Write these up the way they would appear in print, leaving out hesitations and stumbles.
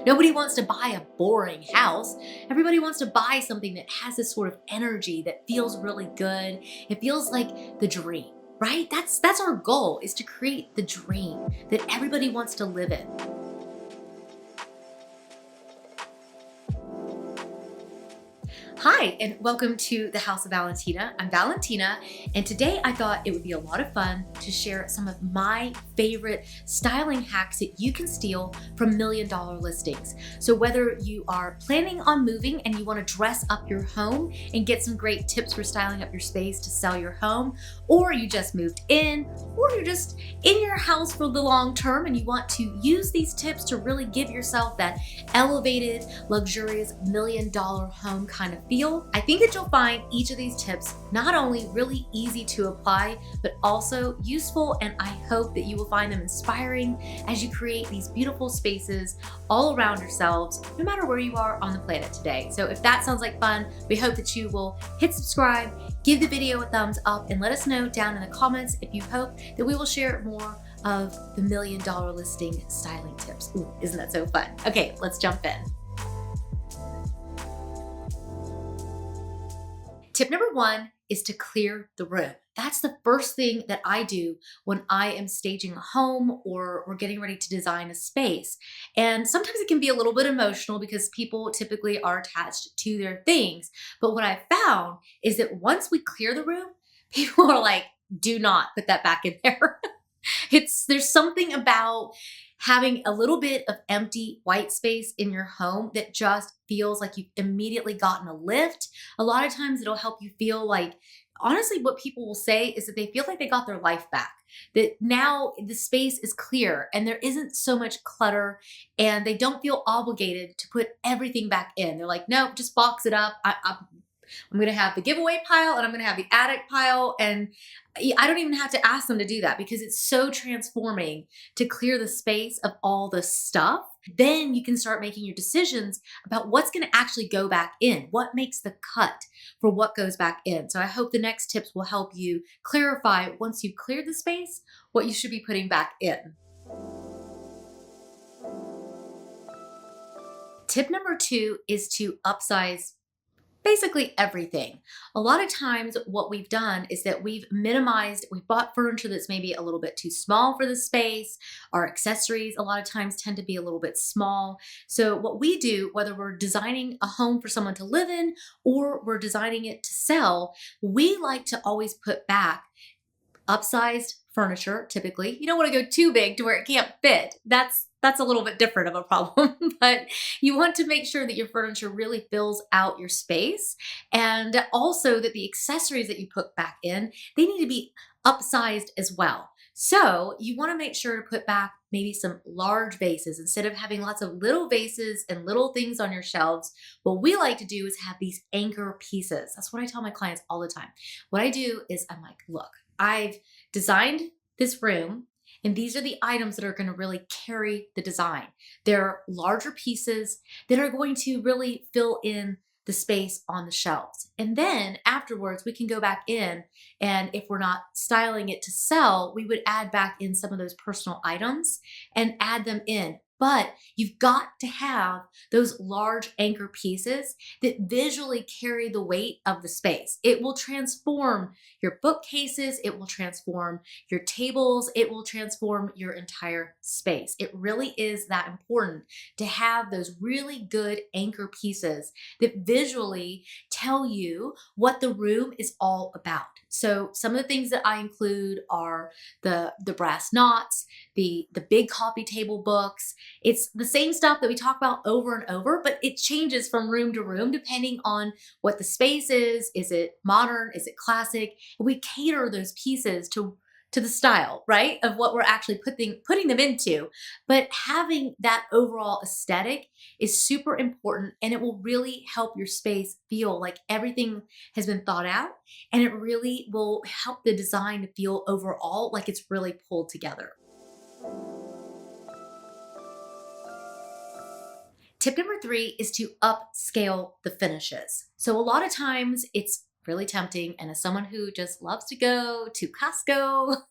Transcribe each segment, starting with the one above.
Nobody wants to buy a boring house. Everybody wants to buy something that has this sort of energy that feels really good. It feels like the dream, right? That's our goal, is to create the dream that everybody wants to live in. Hi, and welcome to the House of Valentina. I'm Valentina, and today I thought it would be a lot of fun to share some of my favorite styling hacks that you can steal from million-dollar listings. So whether you are planning on moving and you want to dress up your home and get some great tips for styling up your space to sell your home, or you just moved in, or you're just in your house for the long term and you want to use these tips to really give yourself that elevated, luxurious, million-dollar home kind of feel, I think that you'll find each of these tips not only really easy to apply, but also useful, and I hope that you will find them inspiring as you create these beautiful spaces all around yourselves, no matter where you are on the planet today. So if that sounds like fun, we hope that you will hit subscribe, give the video a thumbs up, and let us know down in the comments if you hope that we will share more of the million-dollar listing styling tips. Ooh, isn't that so fun? Okay, let's jump in. Tip number one is to clear the room. That's the first thing that I do when I am staging a home or we're getting ready to design a space. And sometimes it can be a little bit emotional because people typically are attached to their things. But what I found is that once we clear the room, people are like, do not put that back in there. There's something about having a little bit of empty white space in your home that just feels like you've immediately gotten a lift. A lot of times it'll help you feel like, honestly, what people will say is that they feel like they got their life back, that now the space is clear and there isn't so much clutter and they don't feel obligated to put everything back in. They're like, no, just box it up. I'm going to have the giveaway pile and I'm going to have the attic pile. And I don't even have to ask them to do that because it's so transforming to clear the space of all the stuff. Then you can start making your decisions about what's going to actually go back in, what makes the cut for what goes back in. So I hope the next tips will help you clarify, once you've cleared the space, what you should be putting back in. Tip number two is to upsize basically everything. A lot of times what we've done is that we've bought furniture that's maybe a little bit too small for the space. Our accessories a lot of times tend to be a little bit small. So what we do, whether we're designing a home for someone to live in or we're designing it to sell, we like to always put back upsized furniture. Typically, you don't want to go too big to where it can't fit. That's a little bit different of a problem, but you want to make sure that your furniture really fills out your space, and also that the accessories that you put back in, they need to be upsized as well. So you want to make sure to put back maybe some large vases instead of having lots of little vases and little things on your shelves. What we like to do is have these anchor pieces. That's what I tell my clients all the time. What I do is I'm like, look, I've designed this room, and these are the items that are going to really carry the design. They're larger pieces that are going to really fill in the space on the shelves. And then afterwards, we can go back in, and if we're not styling it to sell, we would add back in some of those personal items and add them in. But you've got to have those large anchor pieces that visually carry the weight of the space. It will transform your bookcases, it will transform your tables, it will transform your entire space. It really is that important to have those really good anchor pieces that visually tell you what the room is all about. So some of the things that I include are the brass knots, the big coffee table books. It's the same stuff that we talk about over and over, but it changes from room to room depending on what the space is. Is it modern? Is it classic? We cater those pieces to the style, right, of what we're actually putting them into. But having that overall aesthetic is super important, and it will really help your space feel like everything has been thought out, and it really will help the design to feel overall like it's really pulled together. Tip number three is to upscale the finishes. So a lot of times it's really tempting, and as someone who just loves to go to Costco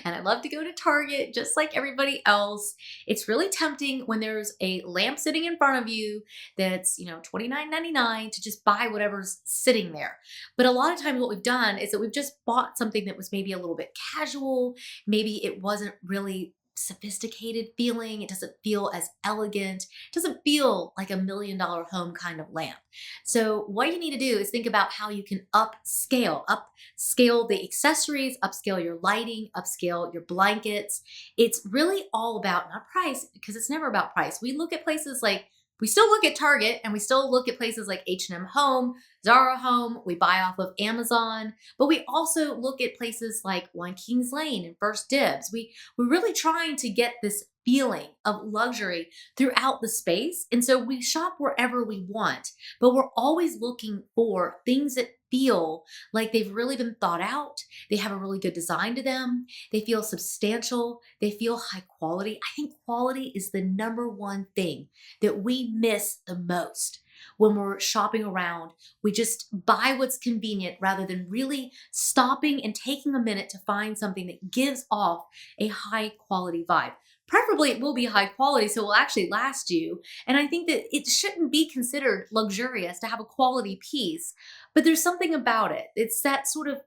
and I love to go to Target just like everybody else. It's really tempting when there's a lamp sitting in front of you that's, $29.99 to just buy whatever's sitting there. But a lot of times what we've done is that we've just bought something that was maybe a little bit casual. Maybe it wasn't really sophisticated feeling. It doesn't feel as elegant. It doesn't feel like $1 million home kind of lamp. So what you need to do is think about how you can upscale the accessories, upscale your lighting, upscale your blankets. It's really all about not price, because it's never about price. We still look at Target, and we still look at places like H&M Home, Zara Home. We buy off of Amazon, but we also look at places like One Kings Lane and First Dibs. We're really trying to get this feeling of luxury throughout the space. And so we shop wherever we want, but we're always looking for things that feel like they've really been thought out. They have a really good design to them. They feel substantial. They feel high quality. I think quality is the number one thing that we miss the most when we're shopping around. We just buy what's convenient rather than really stopping and taking a minute to find something that gives off a high quality vibe. Preferably, it will be high quality, so it will actually last you. And I think that it shouldn't be considered luxurious to have a quality piece, but there's something about it. It's that sort of,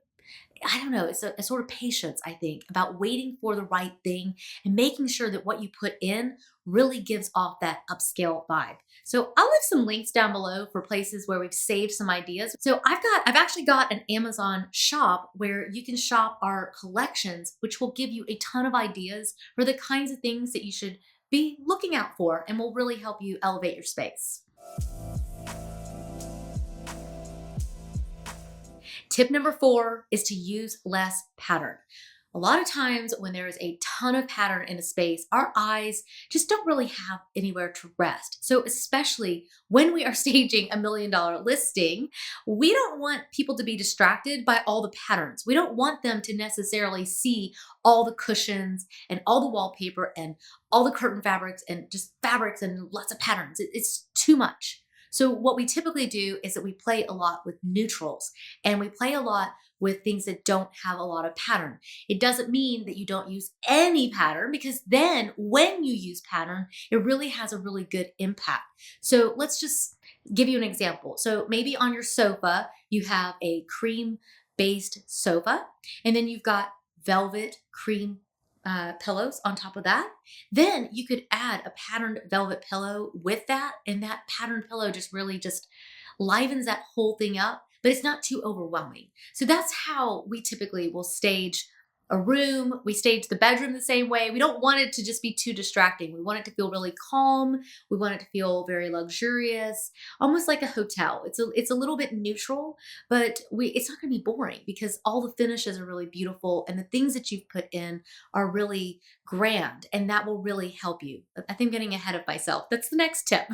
I don't know, it's a sort of patience, I think, about waiting for the right thing and making sure that what you put in really gives off that upscale vibe. So I'll leave some links down below for places where we've saved some ideas. So I've actually got an Amazon shop where you can shop our collections, which will give you a ton of ideas for the kinds of things that you should be looking out for and will really help you elevate your space. Tip number 4 is to use less pattern. A lot of times when there is a ton of pattern in a space, our eyes just don't really have anywhere to rest. So especially when we are staging $1 million listing, we don't want people to be distracted by all the patterns. We don't want them to necessarily see all the cushions and all the wallpaper and all the curtain fabrics and just fabrics and lots of patterns. It's too much. So what we typically do is that we play a lot with neutrals, and we play a lot with things that don't have a lot of pattern. It doesn't mean that you don't use any pattern, because then when you use pattern, it really has a really good impact. So let's just give you an example. So maybe on your sofa, you have a cream-based sofa, and then you've got velvet cream pillows on top of that. Then you could add a patterned velvet pillow with that, and that patterned pillow just really just livens that whole thing up, but it's not too overwhelming. So that's how we typically will stage a room. We stage the bedroom the same way. We don't want it to just be too distracting. We want it to feel really calm. We want it to feel very luxurious, almost like a hotel. It's a little bit neutral, but it's not going to be boring because all the finishes are really beautiful and the things that you've put in are really grand, and that will really help you. I think I'm getting ahead of myself. That's the next tip.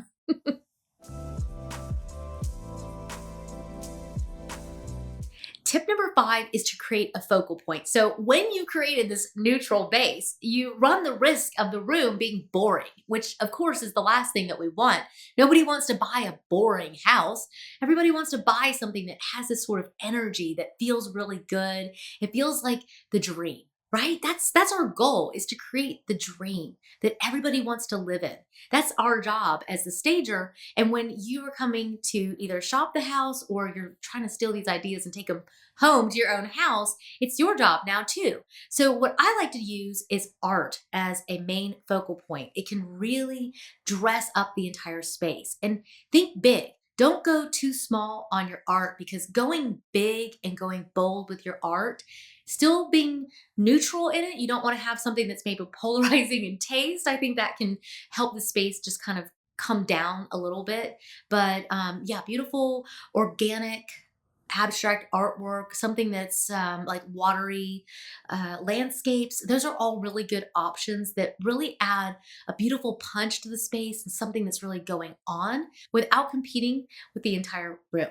Tip number 5 is to create a focal point. So when you created this neutral base, you run the risk of the room being boring, which of course is the last thing that we want. Nobody wants to buy a boring house. Everybody wants to buy something that has this sort of energy that feels really good. It feels like the dream. Right? That's our goal, is to create the dream that everybody wants to live in. That's our job as the stager. And when you are coming to either shop the house or you're trying to steal these ideas and take them home to your own house, it's your job now too. So what I like to use is art as a main focal point. It can really dress up the entire space. And think big. Don't go too small on your art, because going big and going bold with your art, still being neutral in it, you don't want to have something that's maybe polarizing in taste. I think that can help the space just kind of come down a little bit. But yeah, beautiful, organic, abstract artwork, something that's like watery landscapes. Those are all really good options that really add a beautiful punch to the space and something that's really going on without competing with the entire room.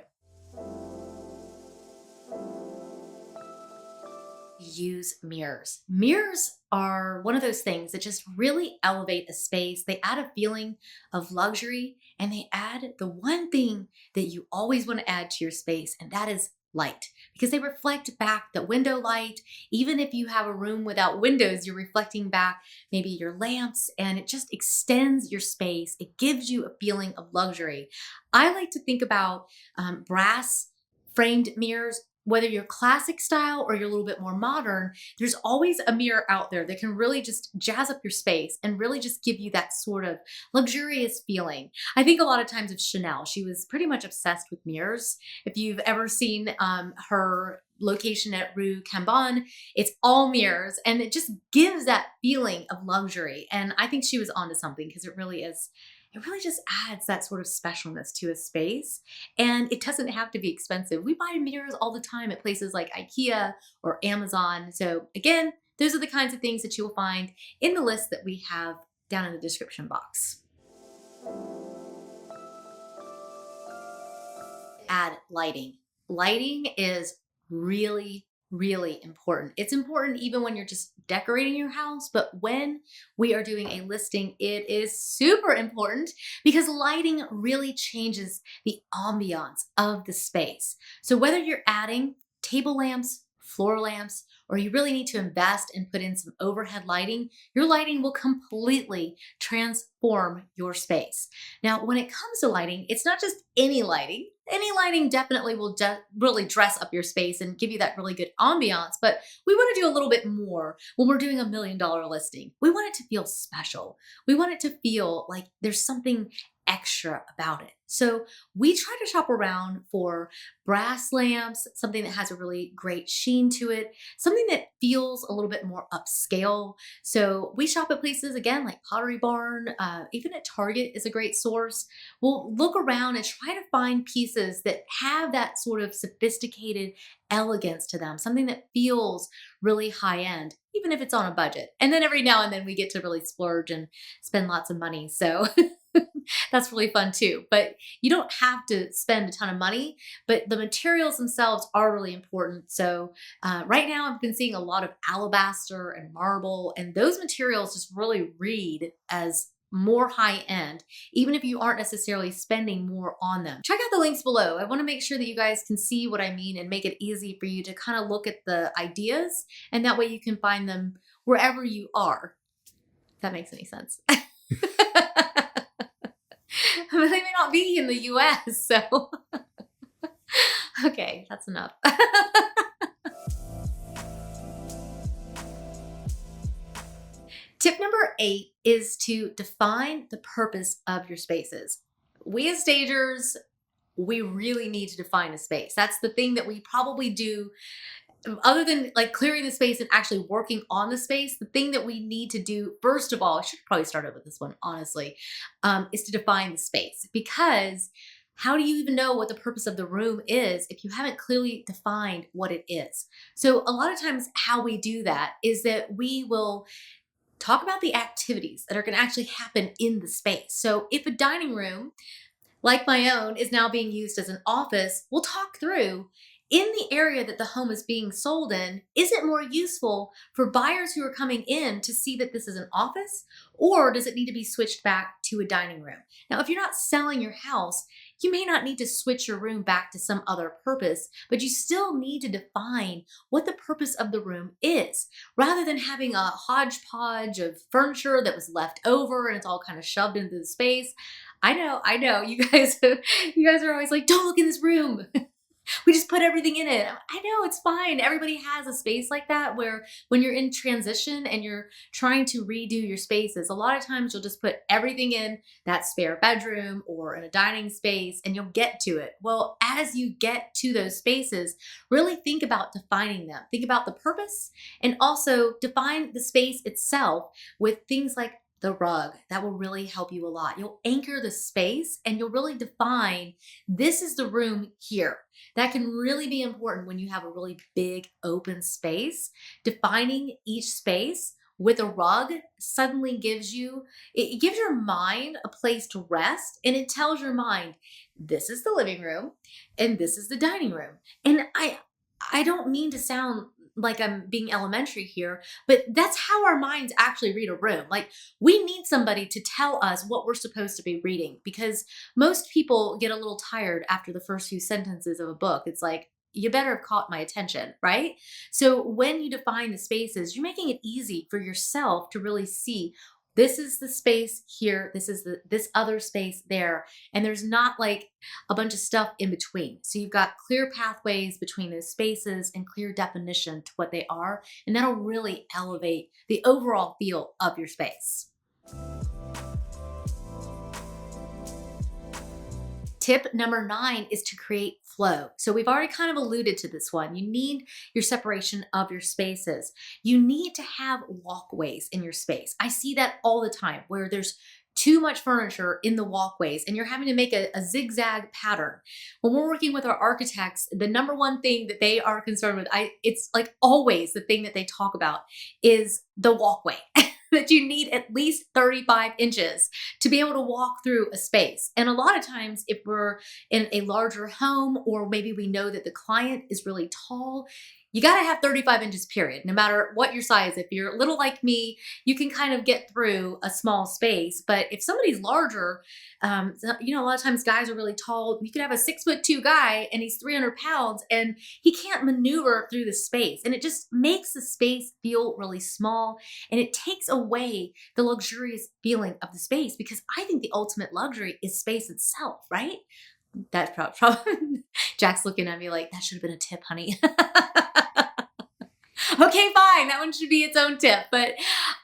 Use mirrors. Mirrors are one of those things that just really elevate a space. They add a feeling of luxury, and they add the one thing that you always want to add to your space, and that is light because they reflect back the window light. Even if you have a room without windows, you're reflecting back maybe your lamps, and it just extends your space. It gives you a feeling of luxury. I like to think about brass framed mirrors. Whether you're classic style or you're a little bit more modern, there's always a mirror out there that can really just jazz up your space and really just give you that sort of luxurious feeling. I think a lot of times of Chanel, she was pretty much obsessed with mirrors. If you've ever seen her location at Rue Cambon, it's all mirrors and it just gives that feeling of luxury. And I think she was onto something because it really just adds that sort of specialness to a space. And it doesn't have to be expensive. We buy mirrors all the time at places like IKEA or Amazon. So again, those are the kinds of things that you will find in the list that we have down in the description box. Add lighting. Lighting is really, really important. It's important even when you're just decorating your house, but when we are doing a listing, it is super important because lighting really changes the ambiance of the space. So whether you're adding table lamps, floor lamps, or you really need to invest and put in some overhead lighting, your lighting will completely transform your space. Now, when it comes to lighting, it's not just any lighting. Any lighting definitely will really dress up your space and give you that really good ambiance, but we want to do a little bit more when we're doing $1 million listing. We want it to feel special. We want it to feel like there's something extra about it. So we try to shop around for brass lamps, something that has a really great sheen to it, something that feels a little bit more upscale. So we shop at places again like Pottery Barn, even at Target is a great source. We'll look around and try to find pieces that have that sort of sophisticated elegance to them, something that feels really high end, even if it's on a budget. And then every now and then we get to really splurge and spend lots of money. So that's really fun too. But you don't have to spend a ton of money, but the materials themselves are really important. So right now I've been seeing a lot of alabaster and marble, and those materials just really read as more high end, even if you aren't necessarily spending more on them. Check out the links below. I want to make sure that you guys can see what I mean and make it easy for you to kind of look at the ideas, and that way you can find them wherever you are. If that makes any sense. But they may not be in the US, so okay, that's enough. Tip number 8 is to define the purpose of your spaces. We as stagers, we really need to define a space. That's the thing that we probably do other than like clearing the space and actually working on the space. The thing that we need to do, first of all, I should probably start with this one, honestly, is to define the space. Because how do you even know what the purpose of the room is if you haven't clearly defined what it is? So a lot of times how we do that is that we will talk about the activities that are going to actually happen in the space. So if a dining room like my own is now being used as an office, we'll talk through in the area that the home is being sold in, is it more useful for buyers who are coming in to see that this is an office, or does it need to be switched back to a dining room? Now, if you're not selling your house, you may not need to switch your room back to some other purpose, but you still need to define what the purpose of the room is, rather than having a hodgepodge of furniture that was left over and it's all kind of shoved into the space. I know, you guys are always like, don't look in this room. We just put everything in it. I know, it's fine. Everybody has a space like that where when you're in transition and you're trying to redo your spaces, a lot of times you'll just put everything in that spare bedroom or in a dining space and you'll get to it. Well, as you get to those spaces, really think about defining them. Think about the purpose and also define the space itself with things like the rug. That will really help you a lot. You'll anchor the space and you'll really define this is the room here. That can really be important when you have a really big open space. Defining each space with a rug suddenly gives you, it gives your mind a place to rest, and it tells your mind, this is the living room and this is the dining room. And I don't mean to sound like I'm being elementary here, but that's how our minds actually read a room. Like, we need somebody to tell us what we're supposed to be reading, because most people get a little tired after the first few sentences of a book. It's like, you better have caught my attention, right? So when you define the spaces, you're making it easy for yourself to really see this is the space here, this is this other space there, and there's not like a bunch of stuff in between. So you've got clear pathways between those spaces and clear definition to what they are, and that'll really elevate the overall feel of your space. Tip number 9 is to create flow. So we've already kind of alluded to this one. You need your separation of your spaces. You need to have walkways in your space. I see that all the time where there's too much furniture in the walkways and you're having to make a zigzag pattern. When we're working with our architects, the number one thing that they are concerned with, it's like always the thing that they talk about is the walkway. That you need at least 35 inches to be able to walk through a space. And a lot of times, if we're in a larger home, or maybe we know that the client is really tall, you got to have 35 inches, period, no matter what your size. If you're little like me, you can kind of get through a small space. But if somebody's larger, a lot of times guys are really tall. You could have a 6'2" guy and he's 300 pounds and he can't maneuver through the space. And it just makes the space feel really small and it takes away the luxurious feeling of the space, because I think the ultimate luxury is space itself, right? That's probably Jack's looking at me like, that should have been a tip, honey. Okay, fine. That one should be its own tip. But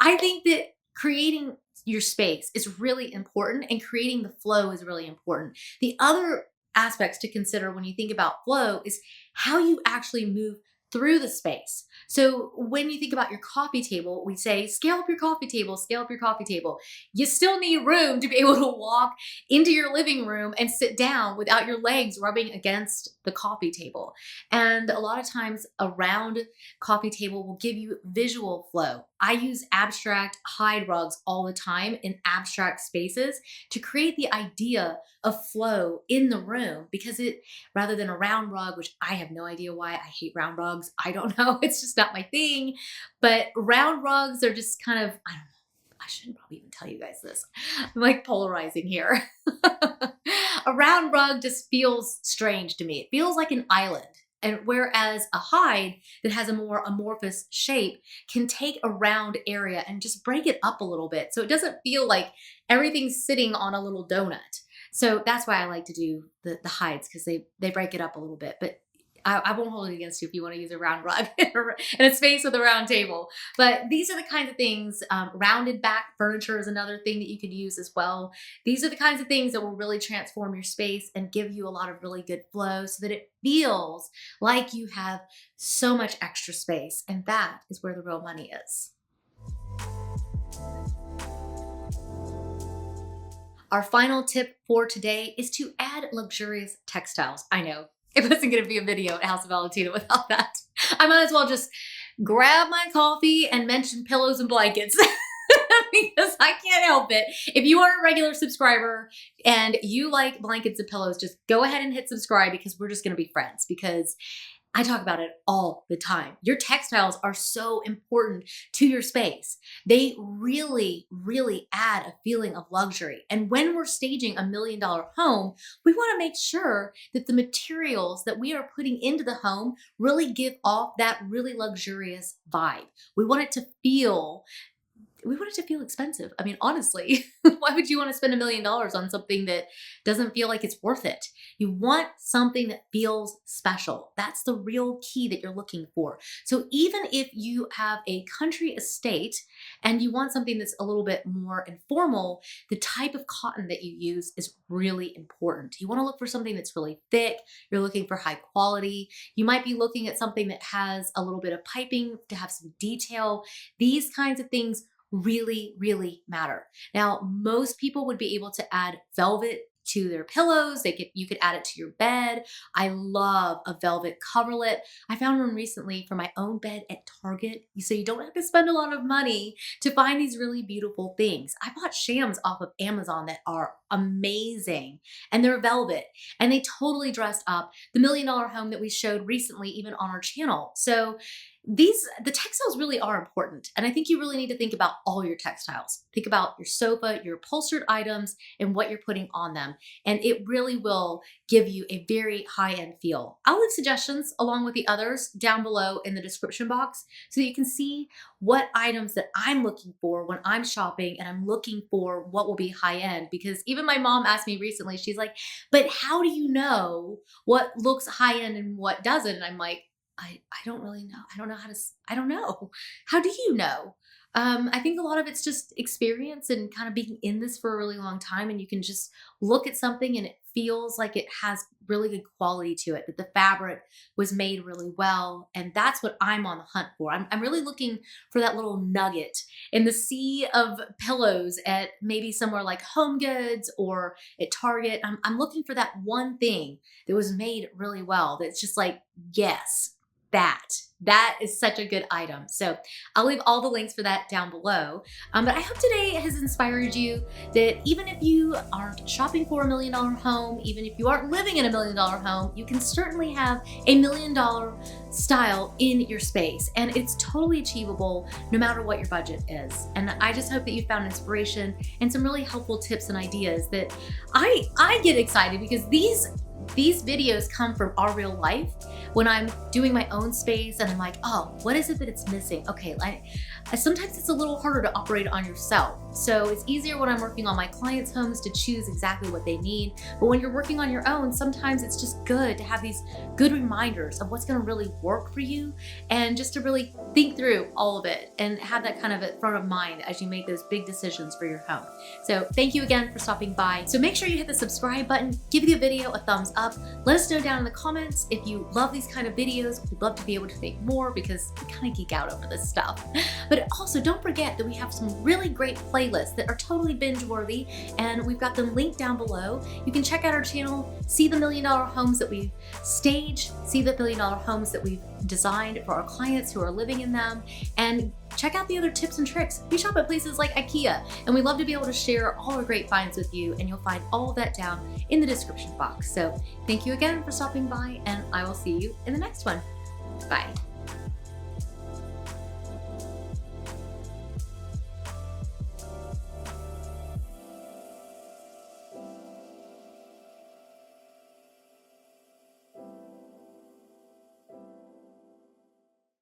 I think that creating your space is really important and creating the flow is really important. The other aspects to consider when you think about flow is how you actually move through the space. So when you think about your coffee table, we say, scale up your coffee table, scale up your coffee table. You still need room to be able to walk into your living room and sit down without your legs rubbing against the coffee table. And a lot of times a round coffee table will give you visual flow. I use abstract hide rugs all the time in abstract spaces to create the idea of flow in the room, because it, rather than a round rug, which I have no idea why I hate round rugs. I don't know. It's just not my thing. But round rugs are just kind of, I don't know. I shouldn't probably even tell you guys this. I'm like polarizing here. A round rug just feels strange to me. It feels like an island. And whereas a hide that has a more amorphous shape can take a round area and just break it up a little bit, so it doesn't feel like everything's sitting on a little donut. So that's why I like to do the hides, because they break it up a little bit. But I won't hold it against you if you want to use a round rug in a space with a round table. But these are the kinds of things. Rounded back furniture is another thing that you could use as well. These are the kinds of things that will really transform your space and give you a lot of really good flow so that it feels like you have so much extra space. And that is where the real money is. Our final tip for today is to add luxurious textiles. I know. It wasn't going to be a video at House of Valentina without that. I might as well just grab my coffee and mention pillows and blankets because I can't help it. If you are a regular subscriber and you like blankets and pillows, just go ahead and hit subscribe, because we're just going to be friends, because I talk about it all the time. Your textiles are so important to your space. They really, really add a feeling of luxury. And when we're staging $1 million home, we want to make sure that the materials that we are putting into the home really give off that really luxurious vibe. We want it to feel expensive. I mean, honestly, why would you want to spend $1 million on something that doesn't feel like it's worth it? You want something that feels special. That's the real key that you're looking for. So even if you have a country estate and you want something that's a little bit more informal, the type of cotton that you use is really important. You want to look for something that's really thick. You're looking for high quality. You might be looking at something that has a little bit of piping to have some detail. These kinds of things really, really matter. Now, most people would be able to add velvet to their pillows. You could add it to your bed. I love a velvet coverlet. I found one recently for my own bed at Target. So you don't have to spend a lot of money to find these really beautiful things. I bought shams off of Amazon that are amazing, and they're velvet, and they totally dressed up the $1 million home that we showed recently, even on our channel. So the textiles really are important. And I think you really need to think about all your textiles. Think about your sofa, your upholstered items, and what you're putting on them. And it really will give you a very high-end feel. I'll leave suggestions along with the others down below in the description box so that you can see what items that I'm looking for when I'm shopping and I'm looking for what will be high-end. Because even my mom asked me recently, she's like, but how do you know what looks high-end and what doesn't? And I'm like, I don't really know. I don't know how to, I don't know. How do you know? I think a lot of it's just experience and kind of being in this for a really long time. And you can just look at something and it feels like it has really good quality to it, that the fabric was made really well. And that's what I'm on the hunt for. I'm really looking for that little nugget in the sea of pillows at maybe somewhere like Home Goods or at Target. I'm looking for that one thing that was made really well. That's just like, yes, that is such a good item. So I'll leave all the links for that down below. But I hope today has inspired you that even if you aren't shopping for $1 million home, even if you aren't living in $1 million home, you can certainly have $1 million style in your space. And it's totally achievable no matter what your budget is. And I just hope that you found inspiration and some really helpful tips and ideas that I get excited because these videos come from our real life when I'm doing my own space and I'm like, oh, what is it that it's missing? Okay, sometimes it's a little harder to operate on yourself. So it's easier when I'm working on my clients' homes to choose exactly what they need. But when you're working on your own, sometimes it's just good to have these good reminders of what's gonna really work for you and just to really think through all of it and have that kind of at front of mind as you make those big decisions for your home. So thank you again for stopping by. So make sure you hit the subscribe button, give the video a thumbs up. Let us know down in the comments if you love these kind of videos. We'd love to be able to make more because we kind of geek out over this stuff. But also don't forget that we have some really great playlists that are totally binge worthy and we've got them linked down below. You can check out our channel, see the $1 million homes that we've staged, see the $1 million homes that we've designed for our clients who are living in them, and check out the other tips and tricks. We shop at places like IKEA and we love to be able to share all our great finds with you, and you'll find all of that down in the description box. So thank you again for stopping by and I will see you in the next one. Bye.